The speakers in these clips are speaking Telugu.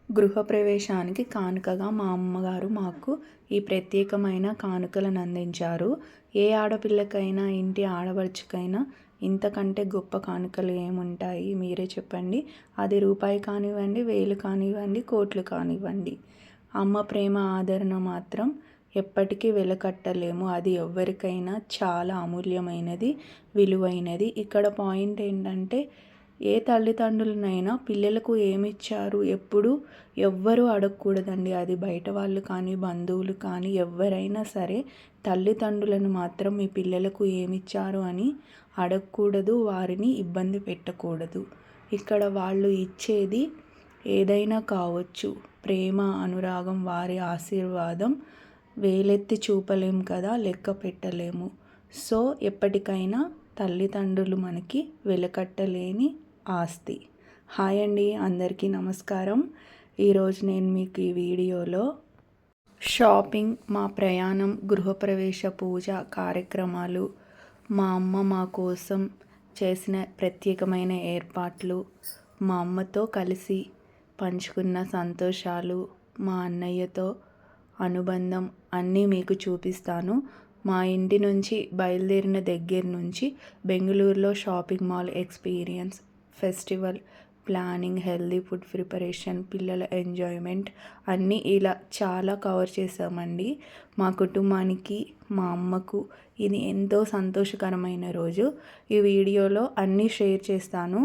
గృహప్రవేశానికి కానుకగా మా అమ్మగారు మాకు ఈ ప్రత్యేకమైన కానుకలను అందించారు. ఏ ఆడపిల్లకైనా, ఇంటి ఆడపడుచుకైనా ఇంతకంటే గొప్ప కానుకలు ఏముంటాయి మీరే చెప్పండి. అది రూపాయి కానివ్వండి, వేలు కానివ్వండి, కోట్లు కానివ్వండి. అమ్మ ప్రేమ ఆదరణ మాత్రం ఎప్పటికీ వెలకట్టలేము. అది ఎవ్వరికైనా చాలా అమూల్యమైనది, విలువైనది. ఇక్కడ పాయింట్ ఏంటంటే, ఏ తల్లిదండ్రులనైనా పిల్లలకు ఏమిచ్చారు ఎప్పుడు ఎవ్వరూ అడగకూడదండి. అది బయట వాళ్ళు కానీ, బంధువులు కానీ ఎవ్వరైనా సరే తల్లిదండ్రులను మాత్రం మీ పిల్లలకు ఏమిచ్చారు అని అడగకూడదు, వారిని ఇబ్బంది పెట్టకూడదు. ఇక్కడ వాళ్ళు ఇచ్చేది ఏదైనా కావచ్చు. ప్రేమ, అనురాగం, వారి ఆశీర్వాదం వేలెత్తి చూపలేం కదా, లెక్క పెట్టలేము. సో ఎప్పటికైనా తల్లిదండ్రులు మనకి వెలకట్టలేని ఆస్తి. హాయ్ అండి, అందరికీ నమస్కారం. ఈరోజు నేను మీకు ఈ వీడియోలో షాపింగ్, మా ప్రయాణం, గృహప్రవేశ పూజ కార్యక్రమాలు, మా అమ్మ మా కోసం చేసిన ప్రత్యేకమైన ఏర్పాట్లు, మా అమ్మతో కలిసి పంచుకున్న సంతోషాలు, మా అన్నయ్యతో అనుబంధం అన్నీ మీకు చూపిస్తాను. మా ఇంటి నుంచి బయలుదేరిన దగ్గర నుంచి బెంగళూరులో shopping mall experience, festival planning, healthy food preparation, పిల్లల ఎంజాయ్మెంట్ అన్నీ ఇలా చాలా కవర్ చేసామండి. మా కుటుంబానికి, మా అమ్మకు ఇది ఎంతో సంతోషకరమైన రోజు. ఈ వీడియోలో అన్నీ షేర్ చేస్తాను.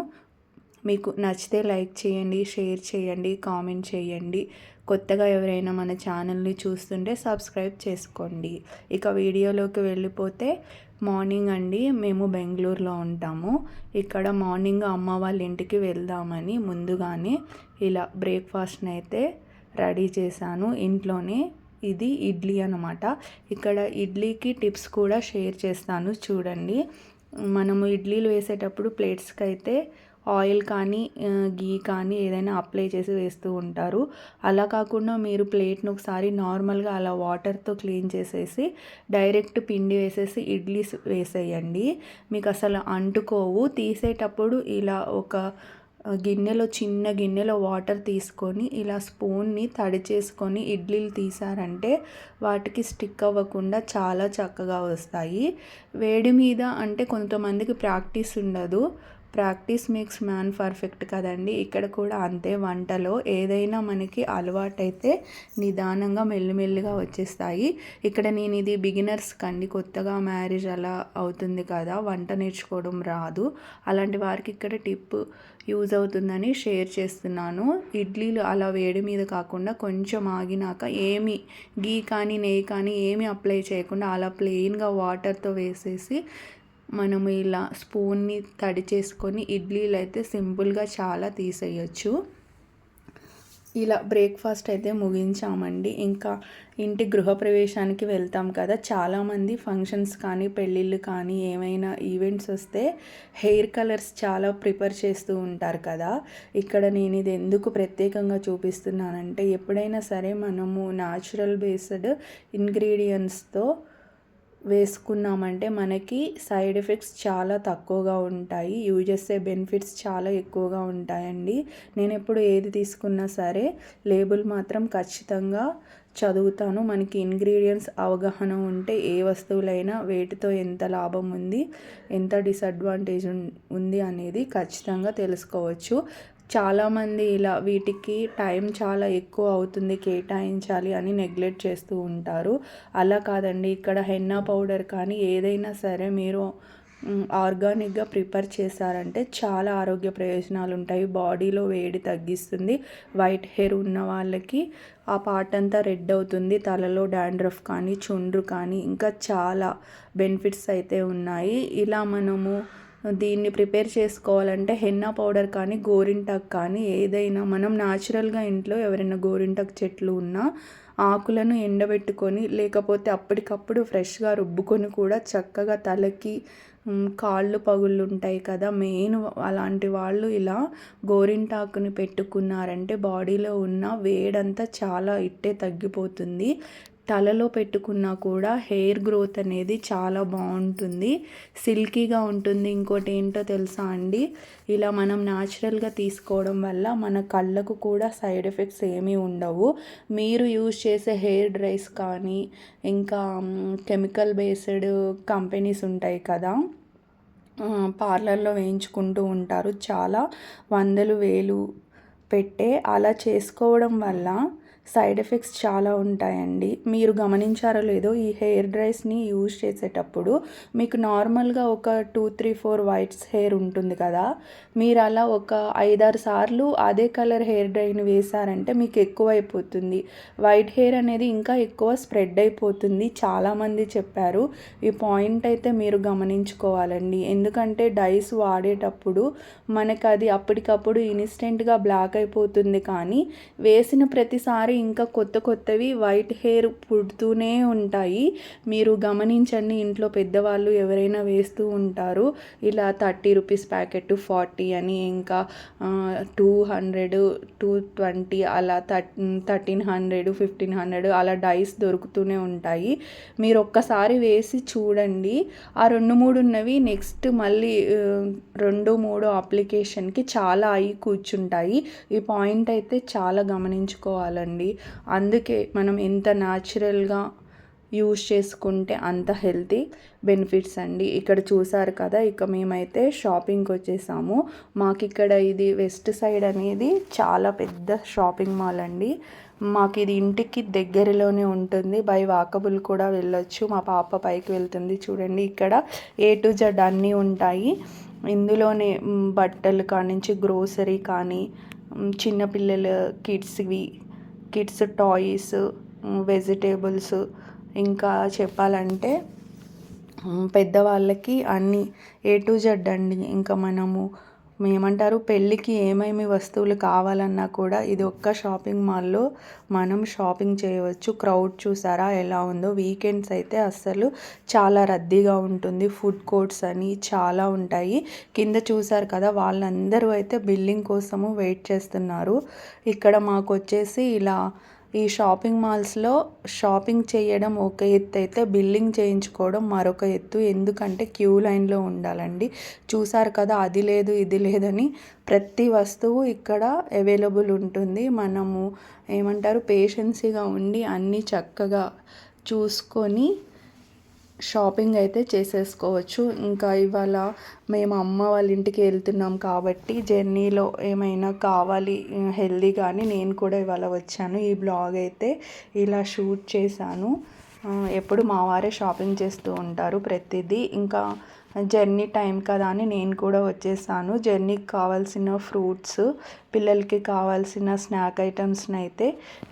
మీకు నచ్చితే లైక్ చేయండి, షేర్ చేయండి, కామెంట్ చేయండి. కొత్తగా ఎవరైనా మన ఛానల్ని చూస్తుంటే సబ్స్క్రైబ్ చేసుకోండి. ఇక వీడియోలోకి వెళ్ళిపోతే, మార్నింగ్ అండి మేము బెంగళూరులో ఉంటాము. ఇక్కడ మార్నింగ్ అమ్మ వాళ్ళ ఇంటికి వెళ్దామని ముందుగానే ఇలా బ్రేక్ఫాస్ట్ని అయితే రెడీ చేశాను ఇంట్లోనే. ఇది ఇడ్లీ అన్నమాట. ఇక్కడ ఇడ్లీకి టిప్స్ కూడా షేర్ చేస్తాను చూడండి. మనము ఇడ్లీలు వేసేటప్పుడు ప్లేట్స్కి అయితే ఆయిల్ కానీ, గీ కానీ ఏదైనా అప్లై చేసి వేస్తూ ఉంటారు. అలా కాకుండా మీరు ప్లేట్ను ఒకసారి నార్మల్గా అలా వాటర్తో క్లీన్ చేసేసి డైరెక్ట్ పిండి వేసేసి ఇడ్లీస్ వేసేయండి. మీకు అసలు అంటుకోవు. తీసేటప్పుడు ఇలా ఒక గిన్నెలో, చిన్న గిన్నెలో వాటర్ తీసుకొని ఇలా స్పూన్ని తడి చేసుకొని ఇడ్లీలు తీసారంటే వాటికి స్టిక్ అవ్వకుండా చాలా చక్కగా వస్తాయి. వేడి మీద అంటే కొంతమందికి ప్రాక్టీస్ ఉండదు. ప్రాక్టీస్ మేక్స్ మ్యాన్ పర్ఫెక్ట్ కదండి. ఇక్కడ కూడా అంతే. వంటలో ఏదైనా మనకి అలవాటైతే నిదానంగా మెల్లిమెల్లిగా వచ్చేస్తాయి. ఇక్కడ నేను ఇది బిగినర్స్ కండి, కొత్తగా మ్యారేజ్ అలా అవుతుంది కదా, వంట నేర్చుకోవడం రాదు, అలాంటి వారికి ఇక్కడ టిప్ యూజ్ అవుతుందని షేర్ చేస్తున్నాను. ఇడ్లీలు అలా వేడి మీద కాకుండా కొంచెం ఆగినాక ఏమి గీ కానీ, నెయ్యి కానీ ఏమి అప్లై చేయకుండా అలా ప్లెయిన్గా వాటర్తో వేసేసి మనము ఇలా స్పూన్ని తడి చేసుకొని ఇడ్లీలు అయితే సింపుల్గా చాలా తీసేయచ్చు. ఇలా బ్రేక్ఫాస్ట్ అయితే ముగించామండి. ఇంకా ఇంటి గృహప్రవేశానికి వెళ్తాం కదా, చాలామంది ఫంక్షన్స్ కానీ, పెళ్ళిళ్ళు కానీ, ఏమైనా ఈవెంట్స్ వస్తే హెయిర్ కలర్స్ చాలా ప్రిపేర్ చేస్తూ ఉంటారు కదా. ఇక్కడ నేను ఇది ఎందుకు ప్రత్యేకంగా చూపిస్తున్నానంటే, ఎప్పుడైనా సరే మనము న్యాచురల్ బేస్డ్ ఇంగ్రీడియంట్స్తో వేసుకున్నామంటే మనకి సైడ్ ఎఫెక్ట్స్ చాలా తక్కువగా ఉంటాయి, యూజ్ చేసే బెనిఫిట్స్ చాలా ఎక్కువగా ఉంటాయండి. నేను ఎప్పుడు ఏది తీసుకున్నా సరే లేబుల్ మాత్రం ఖచ్చితంగా చదువుతాను. మనకి ఇంగ్రీడియంట్స్ అవగాహన ఉంటే ఏ వస్తువులైనా వేటితో ఎంత లాభం ఉంది, ఎంత డిసడ్వాంటేజ్ ఉంది అనేది ఖచ్చితంగా తెలుసుకోవచ్చు. చాలామంది ఇలా వీటికి టైం చాలా ఎక్కువ అవుతుంది, కేటాయించాలి అని నెగ్లెక్ట్ చేస్తూ ఉంటారు. అలా కాదండి. ఇక్కడ హెన్నా పౌడర్ కానీ ఏదైనా సరే మీరు ఆర్గానిక్గా ప్రిపేర్ చేశారంటే చాలా ఆరోగ్య ప్రయోజనాలు ఉంటాయి. బాడీలో వేడి తగ్గిస్తుంది. వైట్ హెయిర్ ఉన్న వాళ్ళకి ఆ పార్ట్ అంతా రెడ్ అవుతుంది. తలలో డాండ్రఫ్ కానీ, చుండ్రు కానీ ఇంకా చాలా బెనిఫిట్స్ అయితే ఉన్నాయి. ఇలా మనము దీన్ని ప్రిపేర్ చేసుకోవాలంటే హెన్నా పౌడర్ కానీ, గోరింటాకు కానీ ఏదైనా మనం న్యాచురల్గా ఇంట్లో ఎవరైనా గోరింటాకు చెట్లు ఉన్నా ఆకులను ఎండబెట్టుకొని, లేకపోతే అప్పటికప్పుడు ఫ్రెష్గా రుబ్బుకొని కూడా చక్కగా తలకి, కాళ్ళు పగుళ్ళు ఉంటాయి కదా, మెయిన్ అలాంటి వాళ్ళు ఇలా గోరింటాకుని పెట్టుకున్నారంటే బాడీలో ఉన్న వేడంతా చాలా ఇట్టే తగ్గిపోతుంది. తలలో పెట్టుకున్నా కూడా హెయిర్ గ్రోత్ అనేది చాలా బాగుంటుంది, సిల్కీగా ఉంటుంది. ఇంకోటి ఏంటో తెలుసా అండి, ఇలా మనం న్యాచురల్గా తీసుకోవడం వల్ల మన కళ్ళకు కూడా సైడ్ ఎఫెక్ట్స్ ఏమీ ఉండవు. మీరు యూజ్ చేసే హెయిర్ డ్రైస్ కానీ ఇంకా కెమికల్ బేస్డ్ కంపెనీస్ ఉంటాయి కదా, పార్లర్లో వేయించుకుంటూ ఉంటారు, చాలా వందలు వేలు పెట్టే. అలా చేసుకోవడం వల్ల సైడ్ ఎఫెక్ట్స్ చాలా ఉంటాయండి. మీరు గమనించారో లేదో, ఈ హెయిర్ డ్రైస్ని యూజ్ చేసేటప్పుడు మీకు నార్మల్గా ఒక 2-3-4 వైట్స్ హెయిర్ ఉంటుంది కదా, మీరు అలా ఒక 5-6 సార్లు అదే కలర్ హెయిర్ డ్రైని వేశారంటే మీకు ఎక్కువ అయిపోతుంది, వైట్ హెయిర్ అనేది ఇంకా ఎక్కువ స్ప్రెడ్ అయిపోతుంది. చాలామంది చెప్పారు. ఈ పాయింట్ అయితే మీరు గమనించుకోవాలండి. ఎందుకంటే డైస్ వాడేటప్పుడు మనకు అది అప్పటికప్పుడు ఇన్స్టెంట్గా బ్లాక్ అయిపోతుంది, కానీ వేసిన ప్రతిసారి ఇంకా కొత్త కొత్తవి వైట్ హెయిర్ పుడుతూనే ఉంటాయి. మీరు గమనించండి, ఇంట్లో పెద్దవాళ్ళు ఎవరైనా వేస్తూ ఉంటారు ఇలా 30 రూపీస్ ప్యాకెట్ 40 అని, ఇంకా 200, 220 అలా 1300, 1500 అలా డైస్ దొరుకుతూనే ఉంటాయి. మీరు ఒక్కసారి వేసి చూడండి, ఆ 2-3 ఉన్నవి నెక్స్ట్ మళ్ళీ 2-3 అప్లికేషన్కి చాలా అయి కూర్చుంటాయి. ఈ పాయింట్ అయితే చాలా గమనించుకోవాలండి. అందుకే మనం ఎంత న్యాచురల్గా యూజ్ చేసుకుంటే అంత హెల్తీ బెనిఫిట్స్ అండి. ఇక్కడ చూసారు కదా, ఇక మేమైతే షాపింగ్కి వచ్చేసాము. మాకు ఇక్కడ ఇది వెస్ట్ సైడ్ అనేది చాలా పెద్ద షాపింగ్ మాల్ అండి. మాకు ఇది ఇంటికి దగ్గరలోనే ఉంటుంది, బై వాకబుల్ కూడా వెళ్ళొచ్చు. మా పాప పైకి వెళ్తుంది చూడండి. ఇక్కడ A to Z అన్నీ ఉంటాయి. ఇందులోనే బట్టలు కానించి గ్రోసరీ కానీ, చిన్నపిల్లల కిడ్స్ టాయ్స్, వెజిటేబుల్స్, ఇంకా చెప్పాలంటే పెద్దవాళ్ళకి అన్నీ A to Z అండి. ఇంకా మనము ఏమంటారు, పెళ్ళికి ఏమేమి వస్తువులు కావాలన్నా కూడా ఇది ఒక్క షాపింగ్ మాల్లో మనం షాపింగ్ చేయవచ్చు. క్రౌడ్ చూసారా ఎలా ఉందో, వీకెండ్స్ అయితే అస్సలు చాలా రద్దీగా ఉంటుంది. ఫుడ్ కోర్ట్స్ అని చాలా ఉంటాయి. కింద చూసారు కదా, వాళ్ళందరూ అయితే బిల్లింగ్ కోసము వెయిట్ చేస్తున్నారు. ఇక్కడ మాకు వచ్చేసి ఇలా ఈ షాపింగ్ మాల్స్లో షాపింగ్ చేయడం ఒక ఎత్తు అయితే బిల్లింగ్ చేయించుకోవడం మరొక ఎత్తు. ఎందుకంటే క్యూ లైన్లో ఉండాలండి. చూసారు కదా, అది లేదు ఇది లేదని ప్రతి వస్తువు ఇక్కడ అవైలబుల్ ఉంటుంది. మనము ఏమంటారు, పేషెన్సీగా ఉండి అన్నీ చక్కగా చూసుకొని షాపింగ్ అయితే చేసేసుకోవచ్చు. ఇంకా ఇవాళ మేము అమ్మ వాళ్ళ ఇంటికి వెళ్తున్నాం కాబట్టి జర్నీలో ఏమైనా కావాలి హెల్దీ కానీ నేను కూడా ఇవాళ వచ్చాను. ఈ బ్లాగ్ అయితే ఇలా షూట్ చేశాను. ఎప్పుడు మా వారే షాపింగ్ చేస్తూ ఉంటారు ప్రతిదీ. ఇంకా జర్నీ టైం కదా అని నేను కూడా వచ్చేసాను. జర్నీకి కావాల్సిన ఫ్రూట్స్, పిల్లలకి కావాల్సిన స్నాక్ ఐటమ్స్ని అయితే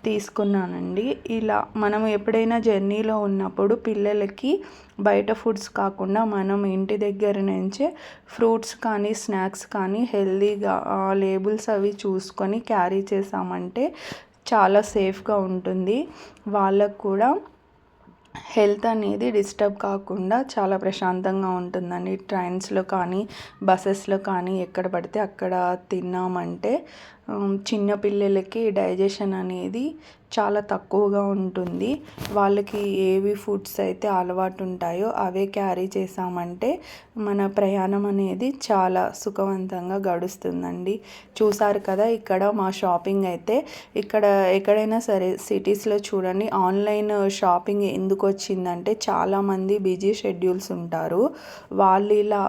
తీసుకున్నానండి. ఇలా మనం ఎప్పుడైనా జర్నీలో ఉన్నప్పుడు పిల్లలకి బయట ఫుడ్స్ కాకుండా మనం ఇంటి దగ్గర నుంచే ఫ్రూట్స్ కానీ స్నాక్స్ కానీ హెల్దీగా లేబుల్స్ అవి చూసుకొని క్యారీ చేసామంటే చాలా సేఫ్గా ఉంటుంది. వాళ్ళకు కూడా హెల్త్ అనేది డిస్టర్బ్ కాకుండా చాలా ప్రశాంతంగా ఉంటుందండి. ట్రైన్స్లో కానీ బస్సెస్లో కానీ ఎక్కడ పడితే అక్కడ తిన్నామంటే చిన్నపిల్లలకి డైజెషన్ అనేది చాలా తక్కువగా ఉంటుంది. వాళ్ళకి ఏవి ఫుడ్స్ అయితే అలవాటు ఉంటాయో అవే క్యారీ చేసామంటే మన ప్రయాణం అనేది చాలా సుఖవంతంగా గడుస్తుందండి. చూసారు కదా, ఇక్కడ మా షాపింగ్ అయితే ఇక్కడ ఎక్కడైనా సరే సిటీస్లో చూడండి, ఆన్లైన్ షాపింగ్ ఎందుకు వచ్చిందంటే చాలామంది బిజీ షెడ్యూల్స్ ఉంటారు. వాళ్ళు ఇలా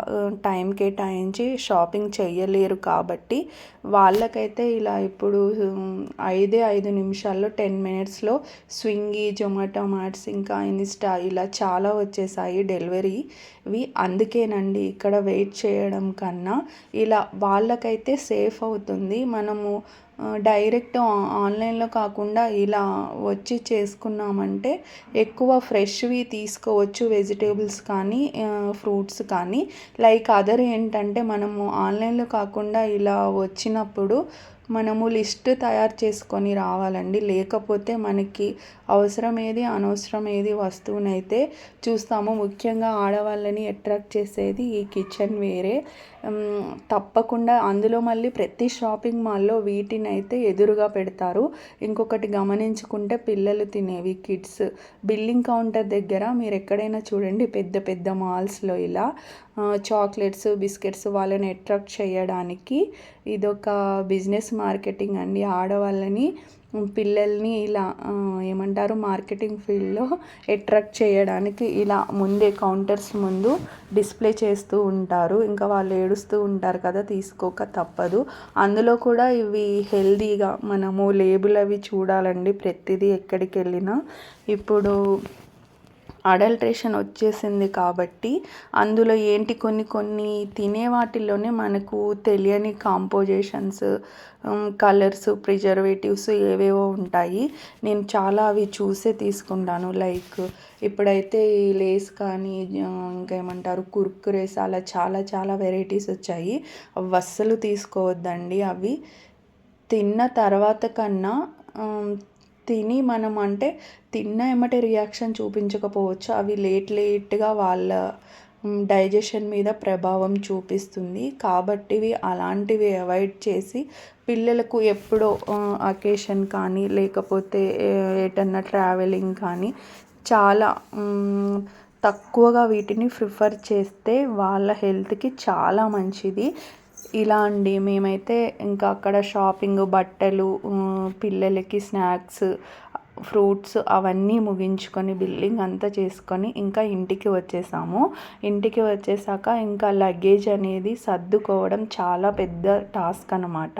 టైం కేటాయించి షాపింగ్ చేయలేరు కాబట్టి వాళ్ళకైతే ఇలా ఇప్పుడు 5 నిమిషాల్లో 10 మినిట్స్లో స్విగ్గీ, జొమాటో మార్ట్స్, ఇంకా ఇన్స్టా ఇలా చాలా వచ్చేసాయి డెలివరీవి. అందుకేనండి ఇక్కడ వెయిట్ చేయడం కన్నా ఇలా వాళ్ళకైతే సేఫ్ అవుతుంది. మనము డైరెక్ట్ ఆన్లైన్లో కాకుండా ఇలా వచ్చి చేసుకున్నామంటే ఎక్కువ ఫ్రెష్వి తీసుకోవచ్చు, వెజిటేబుల్స్ కానీ ఫ్రూట్స్ కానీ. లైక్ అదర్ ఏంటంటే మనము ఆన్లైన్లో కాకుండా ఇలా వచ్చినప్పుడు మనము లిస్ట్ తయారు చేసుకొని రావాలండి. లేకపోతే మనకి అవసరం ఏది అనవసరం ఏది వస్తువునైతే చూస్తాము. ముఖ్యంగా ఆడవాళ్ళని అట్రాక్ట్ చేసేది ఈ కిచెన్ వేరే. తప్పకుండా అందులో మళ్ళీ ప్రతి షాపింగ్ మాల్లో వీటినైతే ఎదురుగా పెడతారు. ఇంకొకటి గమనించుకుంటే పిల్లలు తినేవి కిడ్స్ బిల్లింగ్ కౌంటర్ దగ్గర మీరు ఎక్కడైనా చూడండి, పెద్ద పెద్ద మాల్స్లో ఇలా చాక్లెట్స్ బిస్కెట్స్ వాళ్ళని అట్రాక్ట్ చేయడానికి ఇదొక బిజినెస్ మార్కెటింగ్ అండి. ఆడవాళ్ళని పిల్లల్ని ఇలా ఏమంటారు మార్కెటింగ్ ఫీల్డ్లో అట్రాక్ట్ చేయడానికి ఇలా ముందే కౌంటర్స్ ముందు డిస్ప్లే చేస్తూ ఉంటారు. ఇంకా వాళ్ళు ఏడుస్తూ ఉంటారు కదా, తీసుకోక తప్పదు. అందులో కూడా ఇవి హెల్దీగా మనము లేబుల్ అవి చూడాలండి ప్రతిదీ ఎక్కడికి వెళ్ళినా. ఇప్పుడు అడల్ట్రేషన్ వచ్చేసింది కాబట్టి అందులో ఏంటి కొన్ని కొన్ని తినే వాటిల్లోనే మనకు తెలియని కాంపోజిషన్స్, కలర్స్, ప్రిజర్వేటివ్స్ ఏవేవో ఉంటాయి. నేను చాలా అవి చూసే తీసుకుంటాను. లైక్ ఇప్పుడైతే ఈ లేస్ కానీ ఇంకేమంటారు కుర్కురేస్ అలా చాలా చాలా వెరైటీస్ వచ్చాయి. అవి అస్సలు తీసుకోవద్దండి. అవి తిన్న తర్వాత కన్నా తిని మనం అంటే తిన్న ఎమ్మటే రియాక్షన్ చూపించకపోవచ్చు, అవి లేట్గా వాళ్ళ డైజెషన్ మీద ప్రభావం చూపిస్తుంది. కాబట్టి అలాంటివి అవాయిడ్ చేసి పిల్లలకు ఎప్పుడో అకేషన్ కానీ లేకపోతే ఎటన్నా ట్రావెలింగ్ కానీ చాలా తక్కువగా వీటిని ప్రిఫర్ చేస్తే వాళ్ళ హెల్త్కి చాలా మంచిది. ఇలా అండి మేమైతే ఇంకా అక్కడ షాపింగ్, బట్టలు, పిల్లలకి స్నాక్స్, ఫ్రూట్స్ అవన్నీ ముగించుకొని బిల్లింగ్ అంతా చేసుకొని ఇంకా ఇంటికి వచ్చేసాము. ఇంటికి వచ్చేసాక ఇంకా లగేజ్ అనేది సర్దుకోవడం చాలా పెద్ద టాస్క్ అన్నమాట.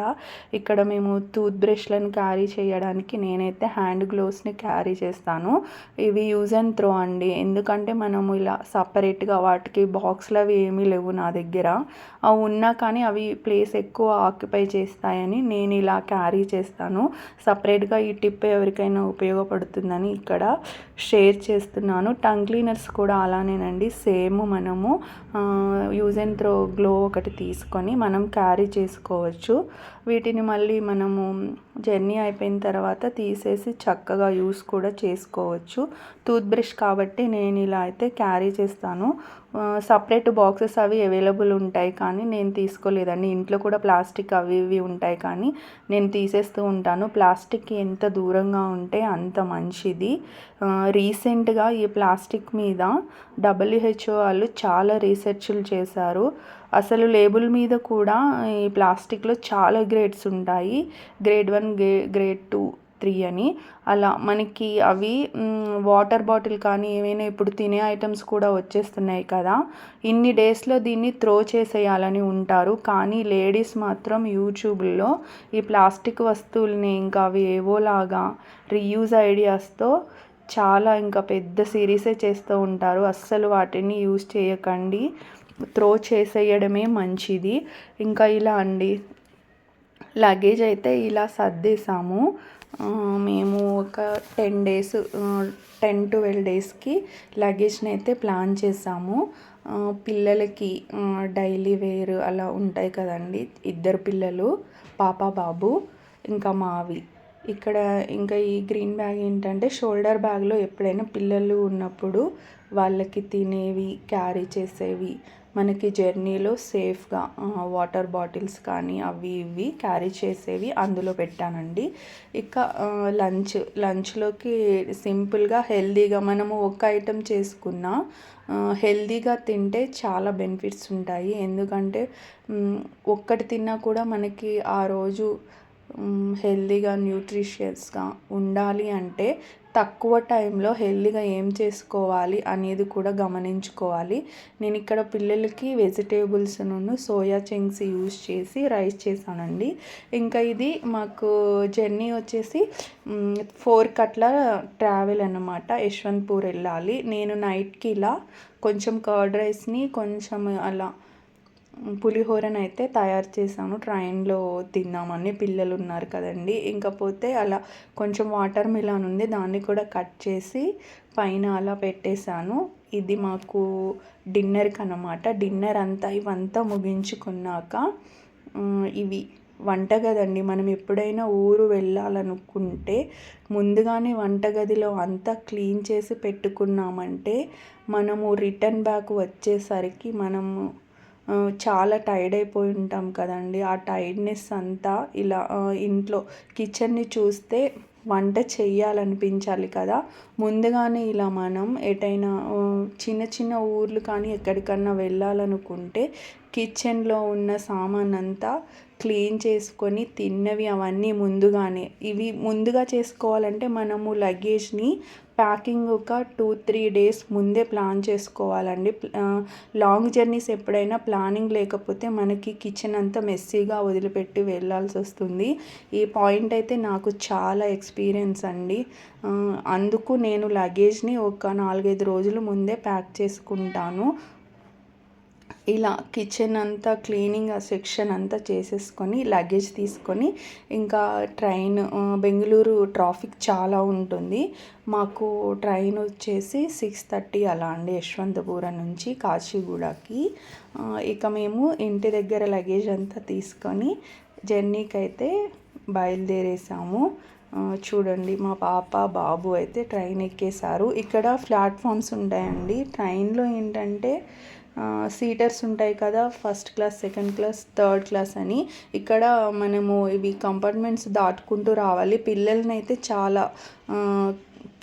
ఇక్కడ మేము టూత్ బ్రష్లను క్యారీ చేయడానికి నేనైతే హ్యాండ్ గ్లోవ్స్ని క్యారీ చేస్తాను. ఇవి యూజ్ అండ్ త్రో అండి, ఎందుకంటే మనము ఇలా సపరేట్గా వాటికి బాక్స్లు అవి ఏమీ లేవు నా దగ్గర. అవి ఉన్నా కానీ అవి ప్లేస్ ఎక్కువ ఆక్యుపై చేస్తాయని నేను ఇలా క్యారీ చేస్తాను. సపరేట్గా ఈ టిప్ ఎవరికైనా ఉపయోగపడుతుందని ఇక్కడ షేర్ చేస్తున్నాను. టంగ్ క్లీనర్స్ కూడా అలానేనండి, సేమ్ మనము యూజ్ అండ్ త్రో గ్లో ఒకటి తీసుకొని మనం క్యారీ చేసుకోవచ్చు. వీటిని మళ్ళీ మనము జర్నీ అయిపోయిన తర్వాత తీసేసి చక్కగా యూస్ కూడా చేసుకోవచ్చు. టూత్ బ్రష్ కాబట్టి నేను ఇలా అయితే క్యారీ చేస్తాను. సపరేట్ బాక్సెస్ అవి అవైలబుల్ ఉంటాయి కానీ నేను తీసుకోలేదండి. ఇంట్లో కూడా ప్లాస్టిక్ అవి ఇవి ఉంటాయి కానీ నేను తీసేస్తూ ఉంటాను. ప్లాస్టిక్కి ఎంత దూరంగా ఉంటే అంత మంచిది. రీసెంట్గా ఈ ప్లాస్టిక్ మీద WHO వాళ్ళు చాలా రీసెర్చ్లు చేశారు. అసలు లేబుల్ మీద కూడా ఈ ప్లాస్టిక్లో చాలా గ్రేడ్స్ ఉంటాయి. గ్రేడ్ 1, గ్రేడ్ 2, 3 అని. అలా మనకి అవి వాటర్ బాటిల్ కానీ ఏమైనా ఇప్పుడు తినే ఐటమ్స్ కూడా వచ్చేస్తున్నాయి కదా, ఇన్ని డేస్లో దీన్ని త్రో చేసేయాలని ఉంటారు. కానీ లేడీస్ మాత్రం యూట్యూబ్లో ఈ ప్లాస్టిక్ వస్తువుల్ని ఇంకా అవి ఏవోలాగా రీయూజ్ ఐడియాస్తో చాలా ఇంకా పెద్ద సిరీసే చేస్తూ ఉంటారు. అస్సలు వాటిని యూజ్ చేయకండి, త్రో చేసేయడమే మంచిది. ఇంకా ఇలా అండి లగేజ్ అయితే ఇలా సర్దేశాము. మేము ఒక 10-12 డేస్కి లగేజ్ని అయితే ప్లాన్ చేసాము. పిల్లలకి డైలీ వేర్ అలా ఉంటాయి కదండి, 2 పిల్లలు, పాప బాబు, ఇంకా మావి. ఇక్కడ ఇంకా ఈ గ్రీన్ బ్యాగ్ ఏంటంటే షోల్డర్ బ్యాగ్లో ఎప్పుడైనా పిల్లలు ఉన్నప్పుడు వాళ్ళకి తినేవి క్యారీ చేసేవి, మనకి జర్నీలో సేఫ్గా వాటర్ బాటిల్స్ కానీ అవి ఇవి క్యారీ చేసేవి అందులో పెట్టానండి. ఇక లంచ్లోకి సింపుల్గా హెల్దీగా మనము ఒక ఐటెం చేసుకున్నా హెల్దీగా తింటే చాలా బెనిఫిట్స్ ఉంటాయి. ఎందుకంటే ఒక్కటి తిన్నా కూడా మనకి ఆ రోజు హెల్దీగా న్యూట్రిషియస్గా ఉండాలి అంటే తక్కువ టైంలో హెల్దీగా ఏం చేసుకోవాలి అనేది కూడా గమనించుకోవాలి. నేను ఇక్కడ పిల్లలకి వెజిటేబుల్స్ను సోయా చంక్స్ యూజ్ చేసి రైస్ చేశానండి. ఇంకా ఇది మాకు జర్నీ వచ్చేసి 4 అట్లా ట్రావెల్ అన్నమాట, యశ్వంత్పూర్ వెళ్ళాలి. నేను నైట్కి ఇలా కొంచెం కర్డ్ రైస్ని కొంచెం అలా పులిహోరను అయితే తయారు చేశాను. ట్రైన్లో తిన్నామని, పిల్లలు ఉన్నారు కదండి. ఇంకపోతే అలా కొంచెం వాటర్ మిలాన్ ఉంది, దాన్ని కూడా కట్ చేసి పైన అలా పెట్టేశాను. ఇది మాకు డిన్నర్కి అన్నమాట. డిన్నర్ అంతా ఇవంతా ముగించుకున్నాక ఇవి వంటగదండి. మనం ఎప్పుడైనా ఊరు వెళ్ళాలనుకుంటే ముందుగానే వంటగదిలో అంతా క్లీన్ చేసి పెట్టుకున్నామంటే మనము రిటర్న్ బ్యాక్ వచ్చేసరికి మనము చాలా టైర్డ్ అయిపోయి ఉంటాం కదండి. ఆ టైర్డ్నెస్ అంతా ఇలా ఇంట్లో కిచెన్ని చూస్తే వంట చెయ్యాలనిపించాలి కదా. ముందుగానే ఇలా మనం ఎటైనా చిన్న చిన్న ఊర్లు కానీ ఎక్కడికన్నా వెళ్ళాలనుకుంటే కిచెన్లో ఉన్న సామాన్ అంతా క్లీన్ చేసుకొని తిన్నవి అవన్నీ ముందుగానే ఇవి ముందుగా చేసుకోవాలంటే మనము లగేజ్ని ప్యాకింగ్ ఒక 2-3 డేస్ ముందే ప్లాన్ చేసుకోవాలండి. లాంగ్ జర్నీస్ ఎప్పుడైనా ప్లానింగ్ లేకపోతే మనకి కిచెన్ అంతా మెస్సీగా వదిలిపెట్టి వెళ్ళాల్సి వస్తుంది. ఈ పాయింట్ అయితే నాకు చాలా ఎక్స్పీరియన్స్ అండి. అందుకు నేను లగేజ్ని ఒక 4-5 రోజులు ముందే ప్యాక్ చేసుకుంటాను. ఇలా కిచెన్ అంతా క్లీనింగ్ ఆ సెక్షన్ అంతా చేసేసుకొని లగేజ్ తీసుకొని ఇంకా ట్రైన్ బెంగళూరు ట్రాఫిక్ చాలా ఉంటుంది. మాకు ట్రైన్ వచ్చేసి 6:30 అలా అండి, యశ్వంతపురం నుంచి కాచిగూడకి. ఇక మేము ఇంటి దగ్గర లగేజ్ అంతా తీసుకొని జర్నీకి అయితే బయలుదేరేసాము. చూడండి మా పాప బాబు అయితే ట్రైన్ ఎక్కేశారు. ఇక్కడ ప్లాట్ఫామ్స్ ఉంటాయండి. ట్రైన్లో ఏంటంటే సీటర్స్ ఉంటాయి కదా, first class, second class, third class అని. ఇక్కడ మనము ఇవి కంపార్ట్మెంట్స్ దాటుకుంటూ రావాలి. పిల్లల్ని అయితే చాలా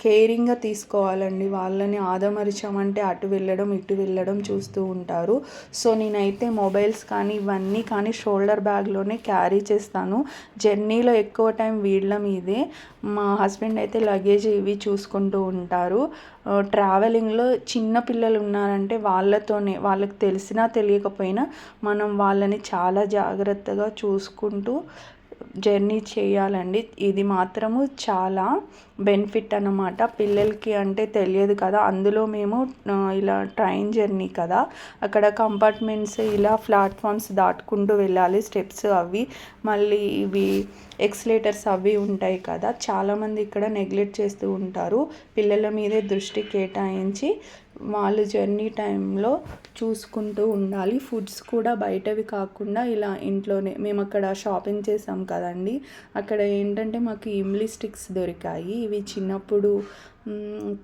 కేరింగ్గా తీసుకోవాలండి. వాళ్ళని ఆదమరిచామంటే అటు వెళ్ళడం ఇటు వెళ్ళడం చూస్తూ ఉంటారు. సో నేనైతే మొబైల్స్ కానీ ఇవన్నీ కానీ షోల్డర్ బ్యాగ్లోనే క్యారీ చేస్తాను. జర్నీలో ఎక్కువ టైం వీళ్ళ మీదే. మా హస్బెండ్ అయితే లగేజ్ ఇవి చూసుకుంటూ ఉంటారు. ట్రావెలింగ్లో చిన్న పిల్లలు ఉన్నారంటే వాళ్ళకి తెలిసినా తెలియకపోయినా మనం వాళ్ళని చాలా జాగ్రత్తగా చూసుకుంటూ జర్నీ చేయాలండి. ఇది మాత్రము చాలా బెనిఫిట్ అన్నమాట. పిల్లలకి అంటే తెలియదు కదా, అందులో మేము ఇలా ట్రైన్ జర్నీ కదా, అక్కడ కంపార్ట్మెంట్స్ ఇలా ప్లాట్ఫామ్స్ దాటుకుంటూ వెళ్ళాలి. స్టెప్స్ అవి మళ్ళీ ఇవి ఎక్స్లేటర్స్ అవి ఉంటాయి కదా, చాలామంది ఇక్కడ నెగ్లెక్ట్ చేస్తూ ఉంటారు. పిల్లల మీదే దృష్టి కేటాయించి వాళ్ళు జర్నీ టైంలో చూసుకుంటూ ఉండాలి. ఫుడ్స్ కూడా బయటవి కాకుండా ఇలా ఇంట్లోనే. మేము అక్కడ షాపింగ్ చేసాం కదండి, అక్కడ ఏంటంటే మాకు ఇమ్లీ స్టిక్స్ దొరికాయి. ఇవి చిన్నప్పుడు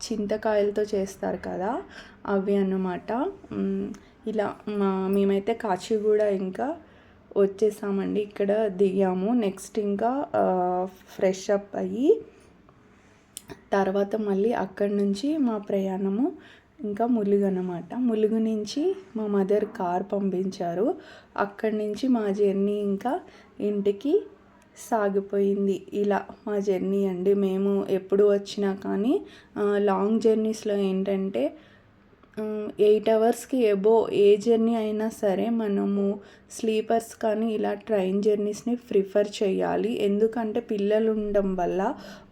చింతకాయలతో చేస్తారు కదా, అవి అన్నమాట. ఇలా మేమైతే కాచిగూడ ఇంకా వచ్చేసామండి. ఇక్కడ దిగాము. నెక్స్ట్ ఇంకా ఫ్రెష్ అప్ అయ్యి తర్వాత మళ్ళీ అక్కడి నుంచి మా ప్రయాణము ఇంకా ములుగు అన్నమాట. ములుగు నుంచి మా మదర్ కార్ పంపించారు. అక్కడి నుంచి మా జర్నీ ఇంకా ఇంటికి సాగిపోయింది. ఇలా మా జర్నీ అండి. మేము ఎప్పుడు వచ్చినా కానీ లాంగ్ జర్నీస్లో ఏంటంటే 8 అవర్స్కి ఎబో ఏ జర్నీ అయినా సరే మనము స్లీపర్స్ కానీ ఇలా ట్రైన్ జర్నీస్ని ప్రిఫర్ చేయాలి. ఎందుకంటే పిల్లలు ఉండడం వల్ల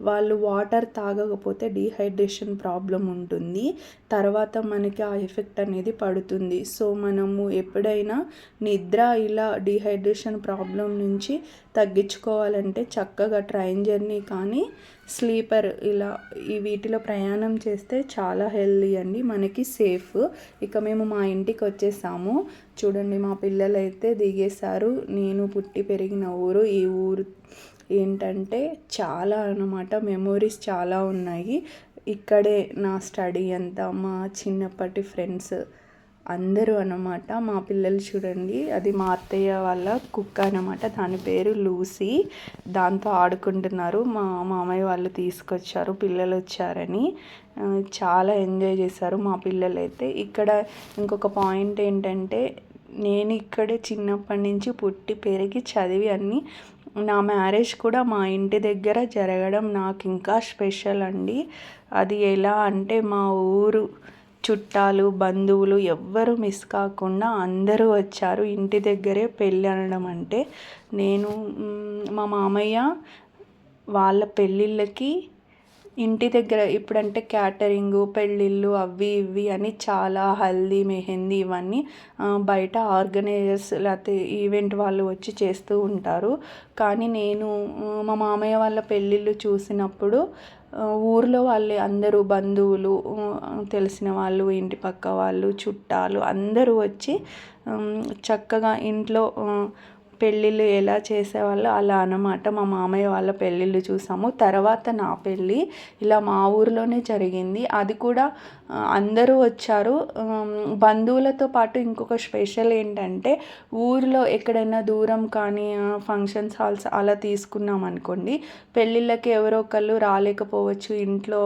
వాళ్ళు వాటర్ తాగకపోతే డీహైడ్రేషన్ ప్రాబ్లం ఉంటుంది. తర్వాత మనకి ఆ ఎఫెక్ట్ అనేది పడుతుంది. సో మనము ఎప్పుడైనా నిద్ర ఇలా డీహైడ్రేషన్ ప్రాబ్లం నుంచి తగ్గించుకోవాలంటే చక్కగా ట్రైన్ జర్నీ కానీ స్లీపర్ ఇలా వీటిలో ప్రయాణం చేస్తే చాలా హెల్దీ అండి, మనకి సేఫ్. ఇక మేము మా ఇంటికి వచ్చేసాము. చూడండి మా పిల్లలు అయితే దిగేశారు. నేను పుట్టి పెరిగిన ఊరు. ఈ ఊరు ఏంటంటే చాలా అన్నమాట, మెమోరీస్ చాలా ఉన్నాయి. ఇక్కడే నా స్టడీ అంతా, మా చిన్నప్పటి ఫ్రెండ్స్ అందరూ అన్నమాట. మా పిల్లలు చూడండి, అది మా అత్తయ్య వాళ్ళ కుక్క అన్నమాట, దాని పేరు లూసీ. దాంతో ఆడుకుంటున్నారు. మా మామయ్య వాళ్ళు తీసుకొచ్చారు పిల్లలు వచ్చారని. చాలా ఎంజాయ్ చేశారు మా పిల్లలు అయితే. ఇక్కడ ఇంకొక పాయింట్ ఏంటంటే, నేను ఇక్కడే చిన్నప్పటి నుంచి పుట్టి పెరిగి చదివి అన్నీ, నా మ్యారేజ్ కూడా మా ఇంటి దగ్గర జరగడం నాకు ఇంకా స్పెషల్ అండి. అది ఎలా అంటే మా ఊరు చుట్టాలు బంధువులు ఎవ్వరు మిస్ కాకుండా అందరూ వచ్చారు. ఇంటి దగ్గరే పెళ్ళి అనడం అంటే, నేను మా మామయ్య వాళ్ళ పెళ్ళిళ్ళకి ఇంటి దగ్గర ఇప్పుడంటే క్యాటరింగు పెళ్ళిళ్ళు అవి ఇవి అని చాలా హల్దీ మెహందీ ఇవన్నీ బయట ఆర్గనైజర్స్ లేకపోతే ఈవెంట్ వాళ్ళు వచ్చి చేస్తూ ఉంటారు. కానీ నేను మా మామయ్య వాళ్ళ పెళ్ళిళ్ళు చూసినప్పుడు ఊర్లో వాళ్ళే అందరూ బంధువులు, తెలిసిన వాళ్ళు, ఇంటి పక్క వాళ్ళు, చుట్టాలు అందరూ వచ్చి చక్కగా ఇంట్లో పెళ్ళిళ్ళు ఎలా చేసేవాళ్ళో అలా అన్నమాట. మా మామయ్య వాళ్ళ పెళ్ళిళ్ళు చూసాము. తర్వాత నా పెళ్ళి ఇలా మా ఊరిలోనే జరిగింది. అది కూడా అందరూ వచ్చారు. బంధువులతో పాటు ఇంకొక స్పెషల్ ఏంటంటే ఊరిలో ఎక్కడైనా దూరం కానీ ఫంక్షన్స్ హాల్స్ అలా తీసుకున్నాం అనుకోండి, పెళ్ళిళ్ళకి ఎవరో ఒకళ్ళు రాలేకపోవచ్చు. ఇంట్లో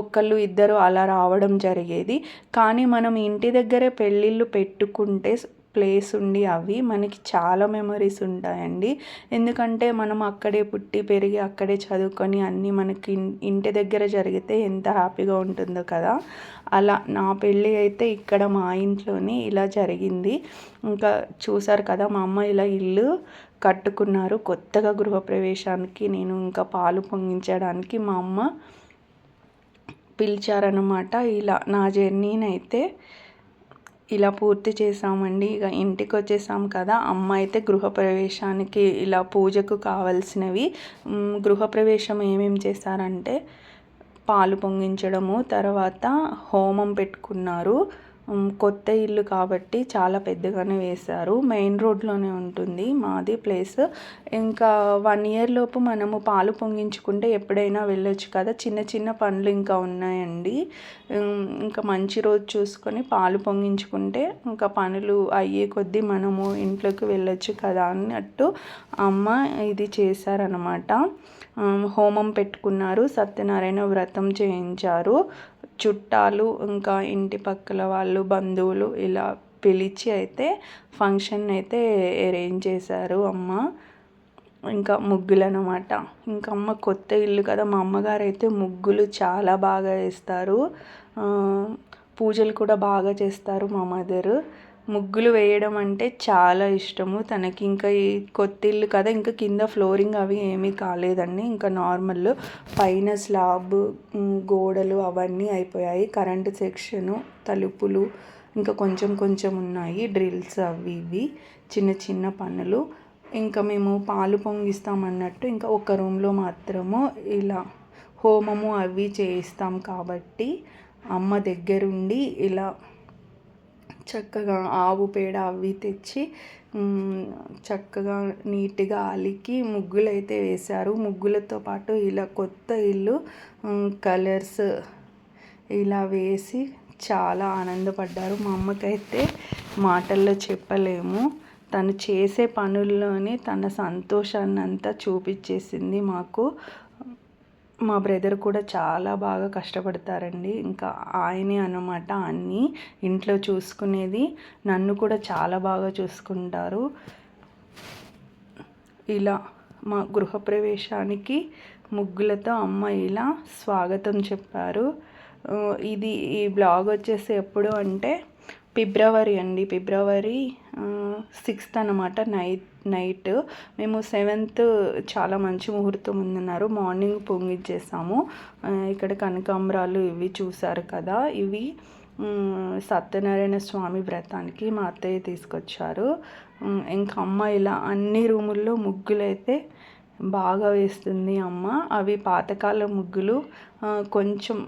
ఒకళ్ళు ఇద్దరు అలా రావడం జరిగేది. కానీ మనం ఇంటి దగ్గరే పెళ్ళిళ్ళు పెట్టుకుంటే ప్లేస్ ఉండి అవి మనకి చాలా మెమరీస్ ఉంటాయండి. ఎందుకంటే మనం అక్కడే పుట్టి పెరిగి అక్కడే చదువుకొని అన్నీ మనకి ఇంటి దగ్గర జరిగితే ఎంత హ్యాపీగా ఉంటుందో కదా. అలా నా పెళ్ళి అయితే ఇక్కడ మా ఇంట్లోనే ఇలా జరిగింది. ఇంకా చూసారు కదా, మా అమ్మ ఇలా ఇల్లు కట్టుకున్నారు. కొత్తగా గృహప్రవేశానికి నేను ఇంకా పాలు పొంగించడానికి మా అమ్మ పిలిచారనమాట. ఇలా నా జర్నీనైతే ఇలా పూర్తి చేసామండి. ఇక ఇంటికి వచ్చేసాం కదా. అమ్మ అయితే గృహప్రవేశానికి ఇలా పూజకు కావాల్సినవి గృహప్రవేశం ఏమేమి చేశారంటే పాలు పొంగించడము, తర్వాత హోమం పెట్టుకున్నారు. కొత్త ఇల్లు కాబట్టి చాలా పెద్దగానే వేశారు. మెయిన్ రోడ్లోనే ఉంటుంది మాది ప్లేస్. ఇంకా 1 ఇయర్ లోపు మనము పాలు పొంగించుకుంటే ఎప్పుడైనా వెళ్ళొచ్చు కదా. చిన్న చిన్న పనులు ఇంకా ఉన్నాయండి. ఇంకా మంచి రోజు చూసుకొని పాలు పొంగించుకుంటే ఇంకా పనులు అయ్యే కొద్దీ మనము ఇంట్లోకి వెళ్ళొచ్చు కదా అన్నట్టు అమ్మ ఇది చేశారనమాట. హోమం పెట్టుకున్నారు, సత్యనారాయణ వ్రతం చేయించారు. చుట్టాలు ఇంకా ఇంటి పక్కల వాళ్ళు బంధువులు ఇలా పిలిచి అయితే ఫంక్షన్ అయితే అరేంజ్ చేశారు అమ్మ. ఇంకా ముగ్గులు అనమాట. ఇంకా అమ్మ కొత్త ఇల్లు కదా, మా అమ్మగారు అయితే ముగ్గులు చాలా బాగా వేస్తారు. పూజలు కూడా బాగా చేస్తారు మా మదరు. ముగ్గులు వేయడం అంటే చాలా ఇష్టము తనకి. ఇంకా ఈ కొత్త ఇల్లు కదా, ఇంకా కింద ఫ్లోరింగ్ అవి ఏమీ కాలేదండి. ఇంకా నార్మల్ పైన స్లాబ్, గోడలు అవన్నీ అయిపోయాయి. కరెంటు సెక్షను, తలుపులు ఇంకా కొంచెం కొంచెం ఉన్నాయి. డ్రిల్స్ అవి ఇవి చిన్న చిన్న పనులు. ఇంకా మేము పాలు పొంగిస్తామన్నట్టు ఇంకా ఒక రూమ్లో మాత్రము ఇలా హోమము అవి చేయిస్తాం కాబట్టి అమ్మ దగ్గరుండి ఇలా చక్కగా ఆవు పేడ అవి తెచ్చి చక్కగా నీట్గా అలికి ముగ్గులు అయితే వేశారు. ముగ్గులతో పాటు ఇలా కొత్త ఇల్లు కలర్స్ ఇలా వేసి చాలా ఆనందపడ్డారు. మా అమ్మకైతే మాటల్లో చెప్పలేము. తను చేసే పనుల్లోనే తన సంతోషాన్ని అంతా చూపించేసింది మాకు. మా బ్రదర్ కూడా చాలా బాగా కష్టపడతారండి. ఇంకా ఆయనే అన్నమాట అన్నీ ఇంట్లో చూసుకునేది. నన్ను కూడా చాలా బాగా చూసుకుంటారు. ఇలా మా గృహప్రవేశానికి ముగ్గులతో అమ్మ ఇలా స్వాగతం చెప్పారు. ఈ బ్లాగ్ వచ్చేసి ఎప్పుడు అంటే ఫిబ్రవరి అండి. ఫిబ్రవరి 6th అన్నమాట. నైట్ మేము 7th చాలా మంచి ముహూర్తం ఉందన్నారు. మార్నింగ్ పొంగిచ్చేసాము. ఇక్కడ కనకాంబరాలు ఇవి చూసారు కదా, ఇవి సత్యనారాయణ స్వామి వ్రతానికి మా అత్తయ్య తీసుకొచ్చారు. ఇంకా అమ్మ ఇలా అన్ని రూముల్లో ముగ్గులైతే బాగా వేస్తుంది అమ్మ. అవి పాతకాలం ముగ్గులు. కొంచెం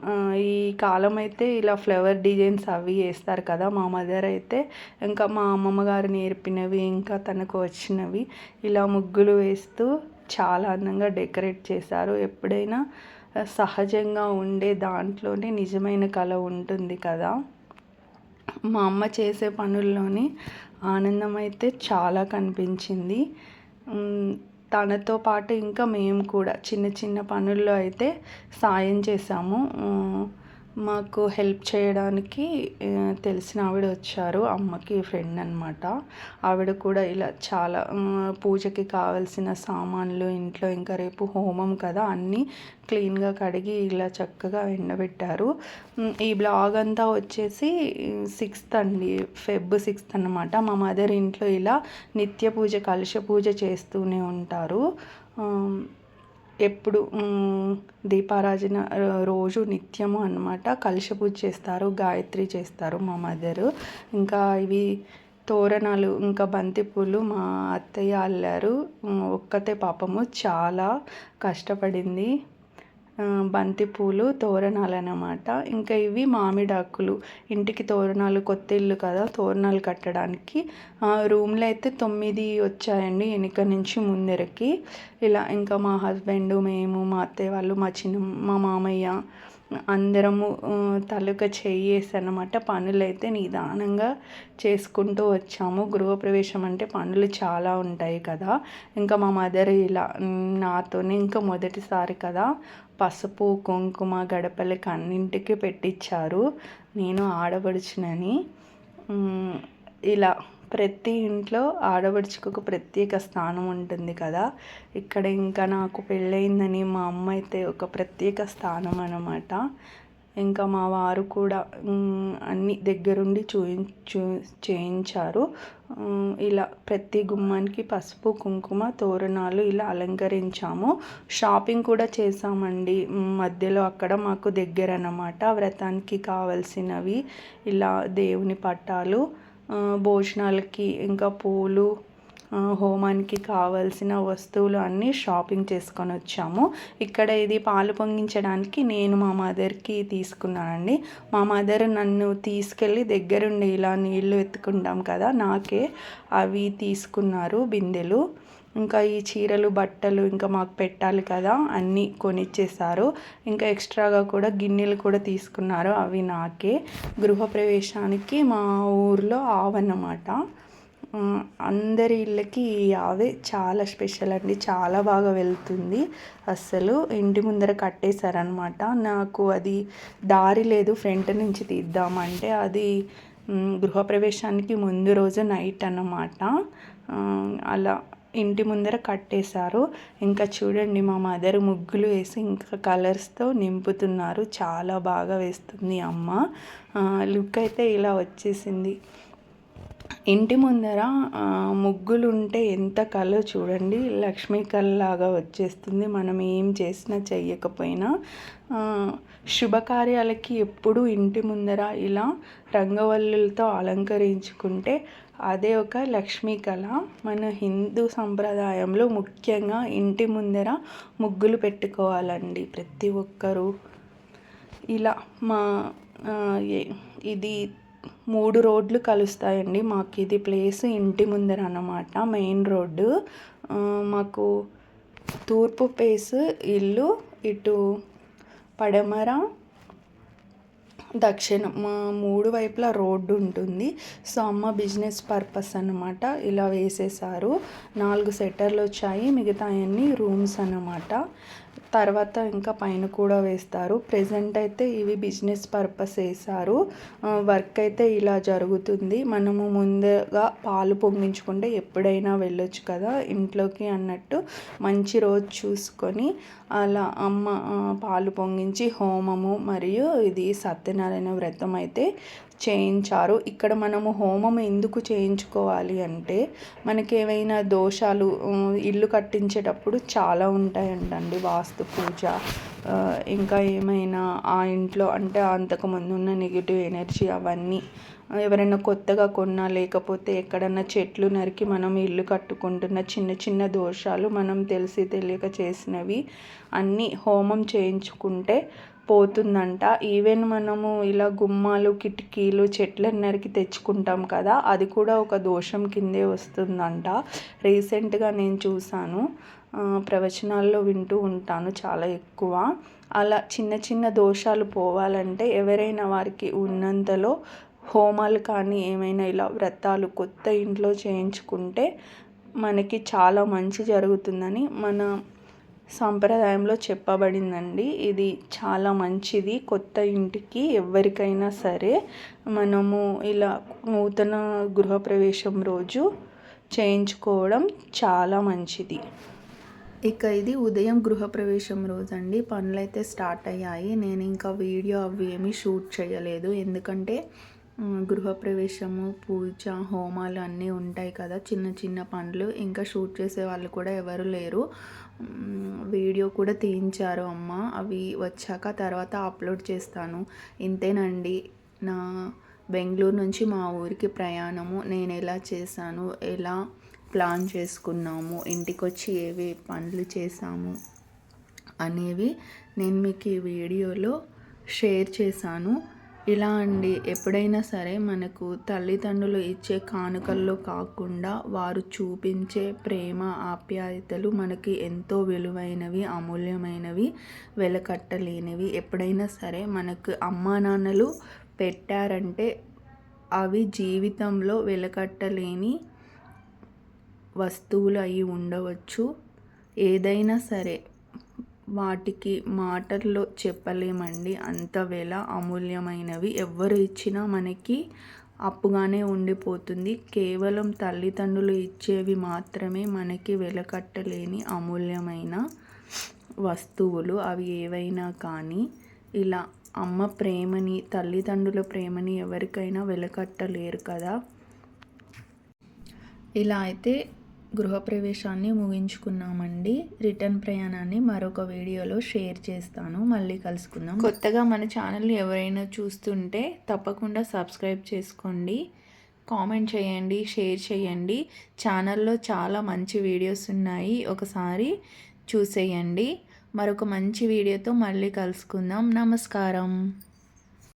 ఈ కాలం అయితే ఇలా ఫ్లవర్ డిజైన్స్ అవి వేస్తారు కదా. మా మదర్ అయితే ఇంకా మా అమ్మమ్మ గారు నేర్పినవి ఇంకా తనకు వచ్చినవి ఇలా ముగ్గులు వేస్తూ చాలా అందంగా డెకరేట్ చేశారు. ఎప్పుడైనా సహజంగా ఉండే దాంట్లోనే నిజమైన కళ ఉంటుంది కదా. మా అమ్మ చేసే పనుల్లోని ఆనందం అయితే చాలా కనిపించింది. తనతో పాటు ఇంకా మేము కూడా చిన్న చిన్న పనుల్లో అయితే సాయం చేసాము. మాకు హెల్ప్ చేయడానికి తెలిసిన ఆవిడ వచ్చారు. అమ్మకి ఫ్రెండ్ అనమాట. ఆవిడ కూడా ఇలా చాలా పూజకి కావాల్సిన సామాన్లు ఇంట్లో ఇంకా రేపు హోమం కదా అన్నీ క్లీన్గా కడిగి ఇలా చక్కగా ఎండబెట్టారు. ఈ బ్లాగ్ అంతా వచ్చేసి 6th అండి, Feb 6th అన్నమాట. మా మదర్ ఇంట్లో ఇలా నిత్య పూజ కలశ పూజ చేస్తూనే ఉంటారు. ఎప్పుడు దీపారాజన రోజు నిత్యము అన్నమాట. కలశ పూజ చేస్తారు, గాయత్రి చేస్తారు మా మదరు. ఇంకా ఇవి తోరణాలు ఇంకా బంతిపూలు మా అత్తయ్య అల్లారు. ఒక్కతే పాపము చాలా కష్టపడింది. బంతి పూలు తోరణాలు అన్నమాట. ఇంకా ఇవి మామిడాకులు, ఇంటికి తోరణాలు, కొత్త ఇల్లు కదా తోరణాలు కట్టడానికి. రూమ్లో అయితే 9 వచ్చాయండి వెనుక నుంచి ముందరకి. ఇలా ఇంకా మా హస్బెండ్, మేము, మా అత్తయ్య వాళ్ళు, మా మామయ్య అందరము తలొక చెయ్యేసి అన్నమాట పనులైతే నిదానంగా చేసుకుంటూ వచ్చాము. గృహప్రవేశం అంటే పనులు చాలా ఉంటాయి కదా. ఇంకా మా మదర్ ఇలా నాతోనే ఇంకా మొదటిసారి కదా పసుపు కుంకుమ గడపలకి అన్నింటికి పెట్టించారు. నేను ఆడపడుచునని ఇలా ప్రతి ఇంట్లో ఆడపడుచుకు ఒక ప్రత్యేక స్థానం ఉంటుంది కదా. ఇక్కడ ఇంకా నాకు పెళ్ళయిందని మా అమ్మ అయితే ఒక ప్రత్యేక స్థానం అన్నమాట. ఇంకా మా వారు కూడా అన్ని దగ్గరుండి చేయించారు. ఇలా ప్రతి గుమ్మానికి పసుపు కుంకుమ తోరణాలు ఇలా అలంకరించాము. షాపింగ్ కూడా చేసామండి మధ్యలో. అక్కడ మాకు దగ్గర అన్నమాట. వ్రతానికి కావాల్సినవి ఇలా దేవుని పటాలు, భోజనాలకి ఇంకా పూలు, హోమానికి కావాల్సిన వస్తువులు అన్నీ షాపింగ్ చేసుకొని వచ్చాము. ఇక్కడ ఇది పాలు పొంగించడానికి నేను మా మదర్కి తీసుకున్నానండి. మా మదర్ నన్ను తీసుకెళ్ళి దగ్గరుండి ఇలా నీళ్ళు ఎత్తుకుంటాం కదా నాకే అవి తీసుకున్నారు బిందెలు. ఇంకా ఈ చీరలు బట్టలు ఇంకా మాకు పెట్టాలి కదా అన్నీ కొనిచ్చేసారు. ఇంకా ఎక్స్ట్రాగా కూడా గిన్నెలు కూడా తీసుకున్నారు, అవి నాకే. గృహప్రవేశానికి మా ఊర్లో ఆవన్నమాట. అందరి ఇళ్ళకి ఈ ఆవే చాలా స్పెషల్ అండి, చాలా బాగా వెళ్తుంది. అస్సలు ఇంటి ముందర కట్టేశారనమాట. నాకు అది దారి లేదు ఫ్రంట్ నుంచి తీద్దామంటే. అది గృహప్రవేశానికి ముందు రోజు నైట్ అన్నమాట. అలా ఇంటి ముందర కట్టేశారు. ఇంకా చూడండి మా మదర్ ముగ్గులు వేసి ఇంకా కలర్స్తో నింపుతున్నారు. చాలా బాగా వేస్తుంది అమ్మ. లుక్ అయితే ఇలా వచ్చేసింది. ఇంటి ముందర ముగ్గులు ఉంటే ఎంత కలర్ చూడండి, లక్ష్మీ కళలాగా వచ్చేస్తుంది మనం ఏం చేసినా చెయ్యకపోయినా. శుభకార్యాలకి ఎప్పుడు ఇంటి ముందర ఇలా రంగవల్లులతో అలంకరించుకుంటే అదే ఒక లక్ష్మీ కళ. మన హిందూ సంప్రదాయంలో ముఖ్యంగా ఇంటి ముందర ముగ్గులు పెట్టుకోవాలండి ప్రతి ఒక్కరూ. ఇలా మా ఇది 3 రోడ్లు కలుస్తాయండి మాకు. ఇది ప్లేస్ ఇంటి ముందర అన్నమాట, మెయిన్ రోడ్డు. మాకు తూర్పు ఫేస్ ఇల్లు, ఇటు పడమర దక్షిణం మా 3 వైపులా రోడ్డు ఉంటుంది. సో అమ్మ బిజినెస్ పర్పస్ అన్నమాట ఇలా వేసేసారు. 4 సెటర్లు వచ్చాయి, మిగతా అన్ని రూమ్స్ అన్నమాట. తర్వాత ఇంకా పైన కూడా వేస్తారు. ప్రెజెంట్ అయితే ఇవి బిజినెస్ పర్పస్ వేశారు. వర్క్ అయితే ఇలా జరుగుతుంది. మనము ముందుగా పాలు పొంగించుకుంటే ఎప్పుడైనా వెళ్ళొచ్చు కదా ఇంట్లోకి అన్నట్టు మంచి రోజు చూసుకొని అలా అమ్మ పాలు పొంగించి హోమము మరియు ఇది సత్యనారాయణ వ్రతం అయితే చేయించారు. ఇక్కడ మనము హోమం ఎందుకు చేయించుకోవాలి అంటే మనకి ఏమైనా దోషాలు ఇల్లు కట్టించేటప్పుడు చాలా ఉంటాయంటండి. వాస్తు పూజ, ఇంకా ఏమైనా ఆ ఇంట్లో అంటే అంతకుముందు ఉన్న నెగిటివ్ ఎనర్జీ అవన్నీ, ఎవరైనా కొత్తగా కొన్నా లేకపోతే ఎక్కడన్నా చెట్లు నరికి మనం ఇల్లు కట్టుకుంటున్న చిన్న చిన్న దోషాలు మనం తెలిసి తెలియక చేసినవి అన్నీ హోమం చేయించుకుంటే పోతుందంట. ఈవెన్ మనము ఇలా గుమ్మాలు కిటికీలు చెట్లను నరికి తెచ్చుకుంటాం కదా, అది కూడా ఒక దోషం కిందే వస్తుందంట. రీసెంట్గా నేను చూసాను, ప్రవచనాల్లో వింటూ ఉంటాను చాలా ఎక్కువ. అలా చిన్న చిన్న దోషాలు పోవాలంటే ఎవరైనా వారికి ఉన్నంతలో హోమాలు కానీ ఏమైనా ఇలా వ్రతాలు కొత్త ఇంట్లో చేయించుకుంటే మనకి చాలా మంచి జరుగుతుందని మన సాంప్రదాయంలో చెప్పబడిందండి. ఇది చాలా మంచిది. కొత్త ఇంటికి ఎవరికైనా సరే మనము ఇలా నూతన గృహప్రవేశం రోజు చేయించుకోవడం చాలా మంచిది. ఇక ఇది ఉదయం గృహప్రవేశం రోజు అండి. పనులు అయితే స్టార్ట్ అయ్యాయి. నేను ఇంకా వీడియో అవి ఏమీ షూట్ చేయలేదు, ఎందుకంటే గృహప్రవేశము పూజ హోమాలు అన్నీ ఉంటాయి కదా, చిన్న చిన్న పనులు. ఇంకా షూట్ చేసే వాళ్ళు కూడా ఎవరు లేరు. వీడియో కూడా తీయించారు అమ్మ, అవి వచ్చాక తర్వాత అప్లోడ్ చేస్తాను. ఇంతేనండి నా బెంగళూరు నుంచి మా ఊరికి ప్రయాణము. నేను ఎలా చేశాను, ఎలా ప్లాన్ చేసుకున్నాము, ఇంటికి వచ్చి ఏవి పనులు చేసాము అనేవి నేను మీకు ఈ వీడియోలో షేర్ చేశాను. ఇలా అండి, ఎప్పుడైనా సరే మనకు తల్లిదండ్రులు ఇచ్చే కానుకల్లో కాకుండా వారు చూపించే ప్రేమ ఆప్యాయతలు మనకి ఎంతో విలువైనవి, అమూల్యమైనవి, వెలకట్టలేనివి. ఎప్పుడైనా సరే మనకు అమ్మా నాన్నలు పెట్టారంటే అవి జీవితంలో వెలకట్టలేని వస్తువులు అయి ఉండవచ్చు. ఏదైనా సరే వాటికి మాటల్లో చెప్పలేమండి, అంత వెల అమూల్యమైనవి. ఎవ్వరు ఇచ్చినా మనకి అప్పుగానే ఉండిపోతుంది. కేవలం తల్లిదండ్రులు ఇచ్చేవి మాత్రమే మనకి వెలకట్టలేని అమూల్యమైన వస్తువులు. అవి ఏవైనా కానీ ఇలా అమ్మ ప్రేమని, తల్లిదండ్రుల ప్రేమని ఎవరికైనా వెలకట్టలేరు కదా. ఇలా అయితే గృహప్రవేశాన్ని ముగించుకున్నామండి. రిటర్న్ ప్రయాణాన్ని మరొక వీడియోలో షేర్ చేస్తాను. మళ్ళీ కలుసుకుందాం. కొత్తగా మన ఛానల్ని ఎవరైనా చూస్తుంటే తప్పకుండా సబ్స్క్రైబ్ చేసుకోండి, కామెంట్ చేయండి, షేర్ చేయండి. ఛానల్లో చాలా మంచి వీడియోస్ ఉన్నాయి, ఒకసారి చూసేయండి. మరొక మంచి వీడియోతో మళ్ళీ కలుసుకుందాం. నమస్కారం.